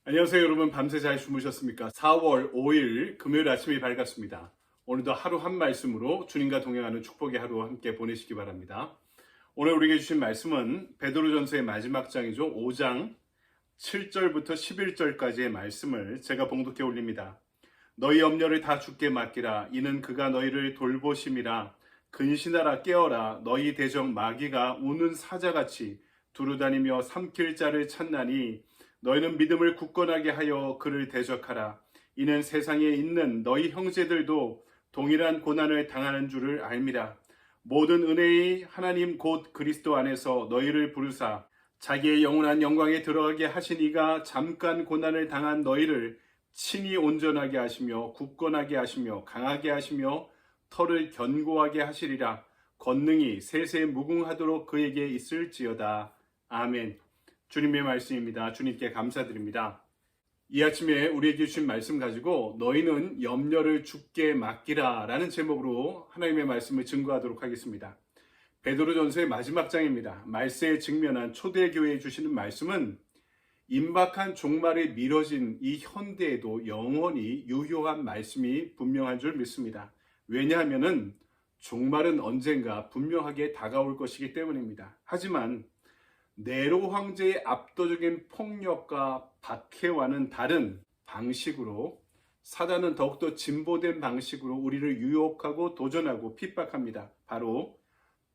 안녕하세요 여러분. 밤새 잘 주무셨습니까? 4월 5일 금요일 아침이 밝았습니다. 오늘도 하루 한 말씀으로 주님과 동행하는 축복의 하루 함께 보내시기 바랍니다. 오늘 우리에게 주신 말씀은 베드로전서의 마지막 장이죠. 5장 7절부터 11절까지의 말씀을 제가 봉독해 올립니다. 너희 염려를 다 주께 맡기라. 이는 그가 너희를 돌보심이라. 근신하라, 깨어라. 너희 대적 마귀가 우는 사자같이 두루다니며 삼킬 자를 찾나니 너희는 믿음을 굳건하게 하여 그를 대적하라. 이는 세상에 있는 너희 형제들도 동일한 고난을 당하는 줄을 알미라. 모든 은혜의 하나님 곧 그리스도 안에서 너희를 부르사 자기의 영원한 영광에 들어가게 하신 이가 잠깐 고난을 당한 너희를 친히 온전하게 하시며 굳건하게 하시며 강하게 하시며 털을 견고하게 하시리라. 권능이 세세 무궁하도록 그에게 있을지어다. 아멘. 주님의 말씀입니다. 주님께 감사드립니다. 이 아침에 우리에게 주신 말씀 가지고 너희는 염려를 주께 맡기라 라는 제목으로 하나님의 말씀을 증거하도록 하겠습니다. 베드로전서의 마지막 장입니다. 말세에 직면한 초대교회에 주시는 말씀은 임박한 종말에 미뤄진 이 현대에도 영원히 유효한 말씀이 분명한 줄 믿습니다. 왜냐하면 종말은 언젠가 분명하게 다가올 것이기 때문입니다. 하지만 네로 황제의 압도적인 폭력과 박해와는 다른 방식으로 사단은 더욱더 진보된 방식으로 우리를 유혹하고 도전하고 핍박합니다. 바로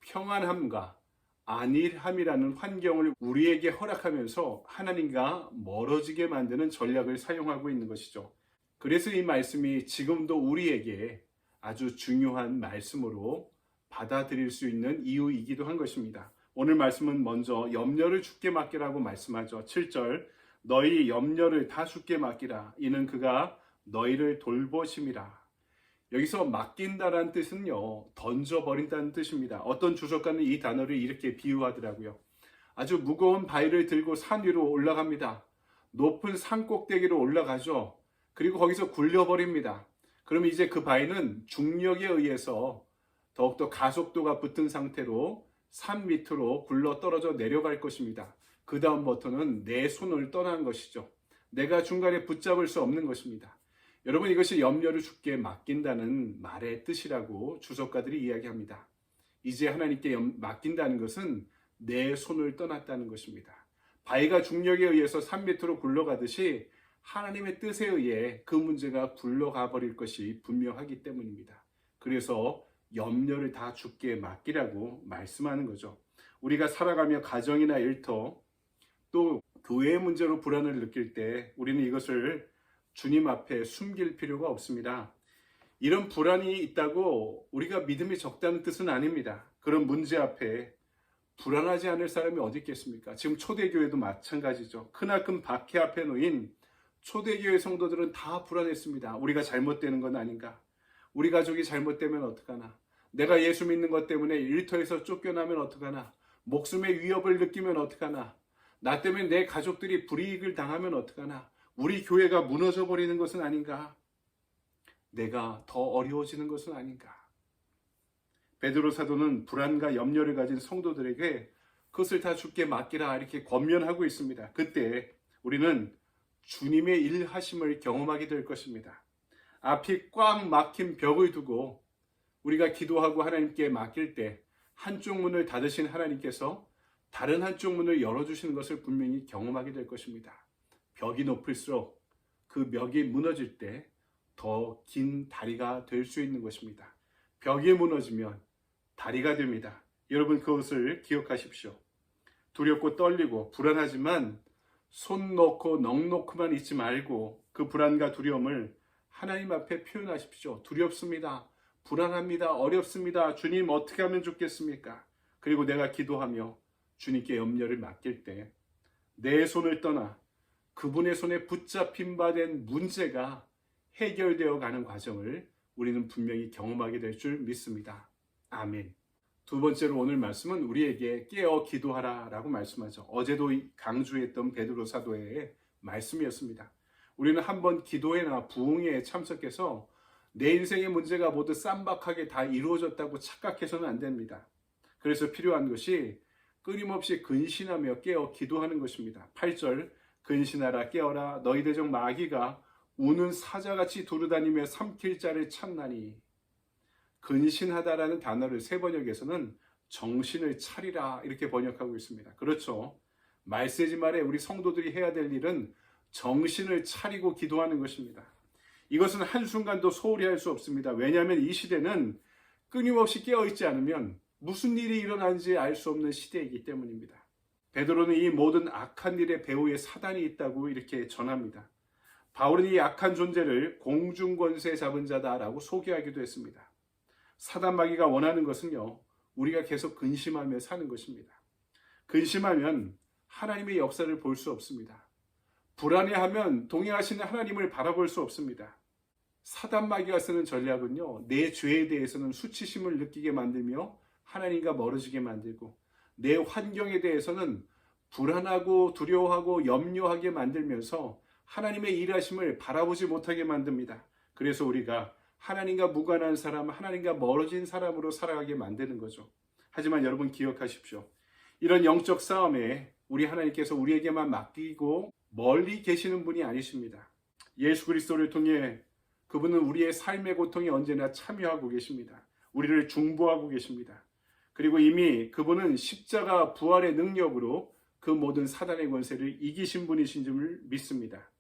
평안함과 안일함이라는 환경을 우리에게 허락하면서 하나님과 멀어지게 만드는 전략을 사용하고 있는 것이죠. 그래서 이 말씀이 지금도 우리에게 아주 중요한 말씀으로 받아들일 수 있는 이유이기도 한 것입니다. 오늘 말씀은 먼저 염려를 주께 맡기라고 말씀하죠. 7절 너희 염려를 다 주께 맡기라. 이는 그가 너희를 돌보심이라. 여기서 맡긴다라는 뜻은요, 던져버린다는 뜻입니다. 어떤 주석가는 이 단어를 이렇게 비유하더라고요. 아주 무거운 바위를 들고 산 위로 올라갑니다. 높은 산 꼭대기로 올라가죠. 그리고 거기서 굴려버립니다. 그럼 이제 그 바위는 중력에 의해서 더욱더 가속도가 붙은 상태로 산 밑으로 굴러 떨어져 내려갈 것입니다. 그 다음부터는 내 손을 떠난 것이죠. 내가 중간에 붙잡을 수 없는 것입니다. 여러분, 이것이 염려를 주께 맡긴다는 말의 뜻이라고 주석가들이 이야기합니다. 이제 하나님께 맡긴다는 것은 내 손을 떠났다는 것입니다. 바위가 중력에 의해서 산 밑으로 굴러가듯이 하나님의 뜻에 의해 그 문제가 굴러가 버릴 것이 분명하기 때문입니다. 그래서 염려를 다 주께 맡기라고 말씀하는 거죠. 우리가 살아가며 가정이나 일터 또 교회의 문제로 불안을 느낄 때 우리는 이것을 주님 앞에 숨길 필요가 없습니다. 이런 불안이 있다고 우리가 믿음이 적다는 뜻은 아닙니다. 그런 문제 앞에 불안하지 않을 사람이 어디 있겠습니까? 지금 초대교회도 마찬가지죠. 크나큰 박해 앞에 놓인 초대교회 성도들은 다 불안했습니다. 우리가 잘못되는 건 아닌가? 우리 가족이 잘못되면 어떡하나? 내가 예수 믿는 것 때문에 일터에서 쫓겨나면 어떡하나? 목숨의 위협을 느끼면 어떡하나? 나 때문에 내 가족들이 불이익을 당하면 어떡하나? 우리 교회가 무너져 버리는 것은 아닌가? 내가 더 어려워지는 것은 아닌가? 베드로 사도는 불안과 염려를 가진 성도들에게 그것을 다 주께 맡기라 이렇게 권면하고 있습니다. 그때 우리는 주님의 일하심을 경험하게 될 것입니다. 앞이 꽉 막힌 벽을 두고 우리가 기도하고 하나님께 맡길 때 한쪽 문을 닫으신 하나님께서 다른 한쪽 문을 열어주시는 것을 분명히 경험하게 될 것입니다. 벽이 높을수록 그 벽이 무너질 때 더 긴 다리가 될 수 있는 것입니다. 벽이 무너지면 다리가 됩니다. 여러분, 그것을 기억하십시오. 두렵고 떨리고 불안하지만 손 놓고 넋 놓고만 있지 말고 그 불안과 두려움을 하나님 앞에 표현하십시오. 두렵습니다. 불안합니다. 어렵습니다. 주님, 어떻게 하면 좋겠습니까? 그리고 내가 기도하며 주님께 염려를 맡길 때 내 손을 떠나 그분의 손에 붙잡힌 바 된 문제가 해결되어 가는 과정을 우리는 분명히 경험하게 될 줄 믿습니다. 아멘. 두 번째로 오늘 말씀은 우리에게 깨어 기도하라 라고 말씀하죠. 어제도 강조했던 베드로 사도의 말씀이었습니다. 우리는 한번 기도회나 부흥회에 참석해서 내 인생의 문제가 모두 쌈박하게 다 이루어졌다고 착각해서는 안 됩니다. 그래서 필요한 것이 끊임없이 근신하며 깨어 기도하는 것입니다. 8절 근신하라 깨어라 너희 대적 마귀가 우는 사자같이 두루다니며 삼킬 자를 찾나니. 근신하다라는 단어를 새 번역에서는 정신을 차리라 이렇게 번역하고 있습니다. 그렇죠. 말세지 말에 우리 성도들이 해야 될 일은 정신을 차리고 기도하는 것입니다. 이것은 한순간도 소홀히 할 수 없습니다. 왜냐하면 이 시대는 끊임없이 깨어있지 않으면 무슨 일이 일어나는지 알 수 없는 시대이기 때문입니다. 베드로는 이 모든 악한 일의 배후에 사단이 있다고 이렇게 전합니다. 바울은 이 악한 존재를 공중권세 잡은 자다라고 소개하기도 했습니다. 사단 마귀가 원하는 것은요, 우리가 계속 근심하며 사는 것입니다. 근심하면 하나님의 역사를 볼 수 없습니다. 불안해하면 동행하시는 하나님을 바라볼 수 없습니다. 사단 마귀가 쓰는 전략은요, 내 죄에 대해서는 수치심을 느끼게 만들며 하나님과 멀어지게 만들고, 내 환경에 대해서는 불안하고 두려워하고 염려하게 만들면서 하나님의 일하심을 바라보지 못하게 만듭니다. 그래서 우리가 하나님과 무관한 사람, 하나님과 멀어진 사람으로 살아가게 만드는 거죠. 하지만 여러분 기억하십시오. 이런 영적 싸움에 우리 하나님께서 우리에게만 맡기고 멀리 계시는 분이 아니십니다. 예수 그리스도를 통해 그분은 우리의 삶의 고통에 언제나 참여하고 계십니다. 우리를 중보하고 계십니다. 그리고 이미 그분은 십자가 부활의 능력으로 그 모든 사단의 권세를 이기신 분이신 줄 믿습니다.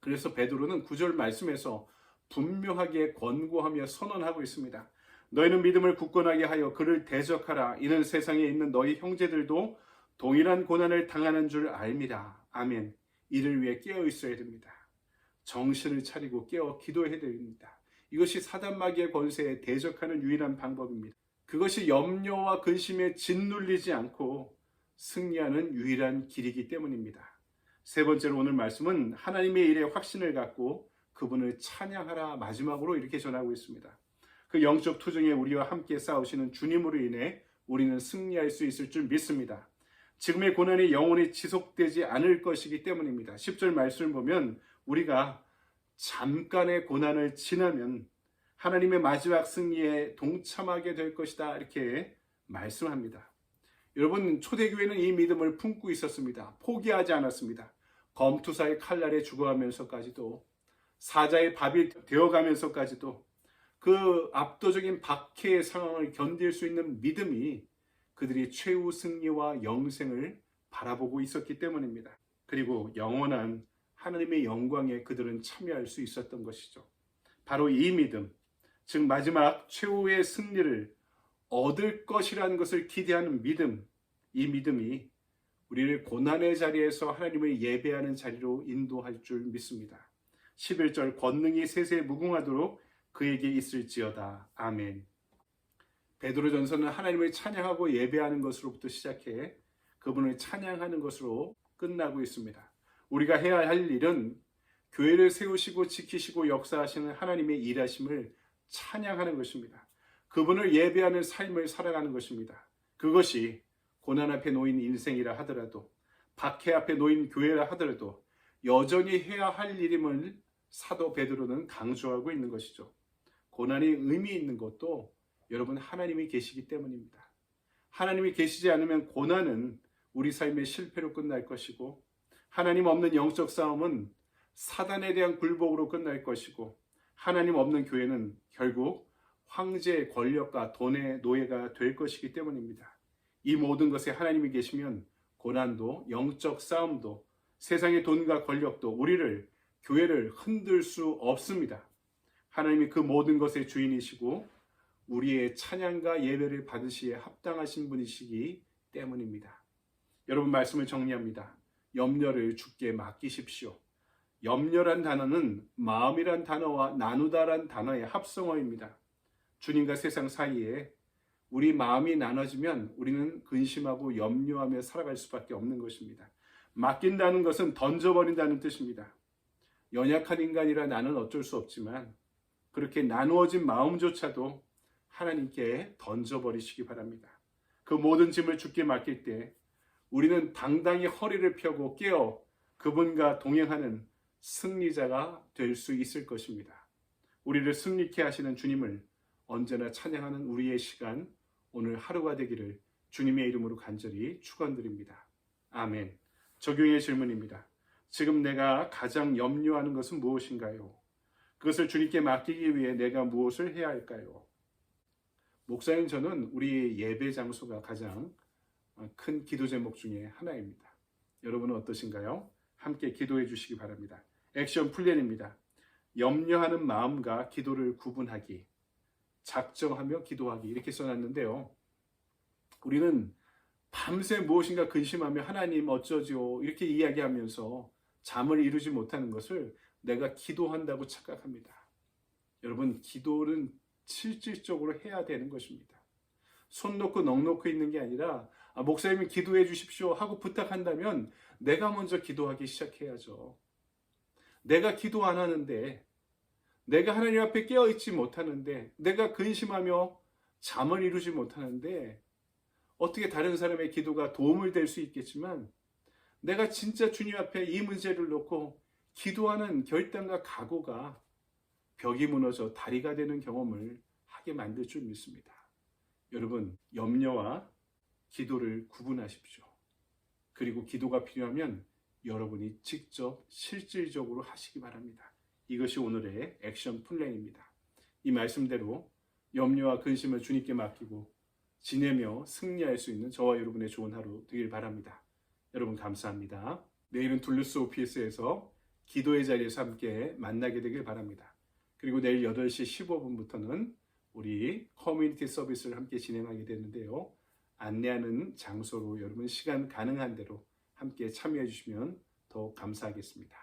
그래서 베드로는 9절 말씀에서 분명하게 권고하며 선언하고 있습니다. 너희는 믿음을 굳건하게 하여 그를 대적하라. 이는 세상에 있는 너희 형제들도 동일한 고난을 당하는 줄 알미라. 아멘. 이를 위해 깨어 있어야 됩니다. 정신을 차리고 깨어 기도해야 됩니다. 이것이 사단 마귀의 권세에 대적하는 유일한 방법입니다. 그것이 염려와 근심에 짓눌리지 않고 승리하는 유일한 길이기 때문입니다. 세 번째로 오늘 말씀은 하나님의 일에 확신을 갖고 그분을 찬양하라 마지막으로 이렇게 전하고 있습니다. 그 영적 투쟁에 우리와 함께 싸우시는 주님으로 인해 우리는 승리할 수 있을 줄 믿습니다. 지금의 고난이 영원히 지속되지 않을 것이기 때문입니다. 10절 말씀을 보면 우리가 잠깐의 고난을 지나면 하나님의 마지막 승리에 동참하게 될 것이다 이렇게 말씀합니다. 여러분 초대교회는 이 믿음을 품고 있었습니다. 포기하지 않았습니다. 검투사의 칼날에 죽어가면서까지도 사자의 밥이 되어가면서까지도 그 압도적인 박해의 상황을 견딜 수 있는 믿음이 그들이 최후 승리와 영생을 바라보고 있었기 때문입니다. 그리고 영원한 하나님의 영광에 그들은 참여할 수 있었던 것이죠. 바로 이 믿음, 즉 마지막 최후의 승리를 얻을 것이라는 것을 기대하는 믿음, 이 믿음이 우리를 고난의 자리에서 하나님을 예배하는 자리로 인도할 줄 믿습니다. 11절 권능이 세세에 무궁하도록 그에게 있을지어다. 아멘. 베드로전서는 하나님을 찬양하고 예배하는 것으로부터 시작해 그분을 찬양하는 것으로 끝나고 있습니다. 우리가 해야 할 일은 교회를 세우시고 지키시고 역사하시는 하나님의 일하심을 찬양하는 것입니다. 그분을 예배하는 삶을 살아가는 것입니다. 그것이 고난 앞에 놓인 인생이라 하더라도, 박해 앞에 놓인 교회라 하더라도 여전히 해야 할 일임을 사도 베드로는 강조하고 있는 것이죠. 고난이 의미 있는 것도 여러분 하나님이 계시기 때문입니다. 하나님이 계시지 않으면 고난은 우리 삶의 실패로 끝날 것이고, 하나님 없는 영적 싸움은 사단에 대한 굴복으로 끝날 것이고, 하나님 없는 교회는 결국 황제의 권력과 돈의 노예가 될 것이기 때문입니다. 이 모든 것에 하나님이 계시면 고난도 영적 싸움도 세상의 돈과 권력도 우리를 교회를 흔들 수 없습니다. 하나님이 그 모든 것의 주인이시고 우리의 찬양과 예배를 받으시기에 합당하신 분이시기 때문입니다. 여러분 말씀을 정리합니다. 염려를 주께 맡기십시오. 염려란 단어는 마음이란 단어와 나누다란 단어의 합성어입니다. 주님과 세상 사이에 우리 마음이 나눠지면 우리는 근심하고 염려하며 살아갈 수밖에 없는 것입니다. 맡긴다는 것은 던져버린다는 뜻입니다. 연약한 인간이라 나는 어쩔 수 없지만 그렇게 나누어진 마음조차도 하나님께 던져버리시기 바랍니다. 그 모든 짐을 주께 맡길 때 우리는 당당히 허리를 펴고 깨어 그분과 동행하는 승리자가 될 수 있을 것입니다. 우리를 승리케 하시는 주님을 언제나 찬양하는 우리의 시간, 오늘 하루가 되기를 주님의 이름으로 간절히 축원드립니다. 아멘. 적용의 질문입니다. 지금 내가 가장 염려하는 것은 무엇인가요? 그것을 주님께 맡기기 위해 내가 무엇을 해야 할까요? 목사님, 저는 우리 예배 장소가 가장 큰 기도 제목 중에 하나입니다. 여러분은 어떠신가요? 함께 기도해 주시기 바랍니다. 액션 플랜입니다. 염려하는 마음과 기도를 구분하기, 작정하며 기도하기, 이렇게 써놨는데요. 우리는 밤새 무엇인가 근심하며 하나님 어쩌지요? 이렇게 이야기하면서 잠을 이루지 못하는 것을 내가 기도한다고 착각합니다. 여러분, 기도는 실질적으로 해야 되는 것입니다. 손 놓고 넋 놓고 있는 게 아니라 목사님이 기도해 주십시오 하고 부탁한다면 내가 먼저 기도하기 시작해야죠. 내가 기도 안 하는데, 내가 하나님 앞에 깨어있지 못하는데, 내가 근심하며 잠을 이루지 못하는데 어떻게 다른 사람의 기도가 도움을 될 수 있겠지만, 내가 진짜 주님 앞에 이 문제를 놓고 기도하는 결단과 각오가 벽이 무너져 다리가 되는 경험을 하게 만들 줄 믿습니다. 여러분, 염려와 기도를 구분하십시오. 그리고 기도가 필요하면 여러분이 직접 실질적으로 하시기 바랍니다. 이것이 오늘의 액션 플랜입니다. 이 말씀대로 염려와 근심을 주님께 맡기고 지내며 승리할 수 있는 저와 여러분의 좋은 하루 되길 바랍니다. 여러분, 감사합니다. 내일은 둘루스 오피스에서 기도의 자리에서 함께 만나게 되길 바랍니다. 그리고 내일 8시 15분부터는 우리 커뮤니티 서비스를 함께 진행하게 되는데요. 안내하는 장소로 여러분 시간 가능한 대로 함께 참여해 주시면 더욱 감사하겠습니다.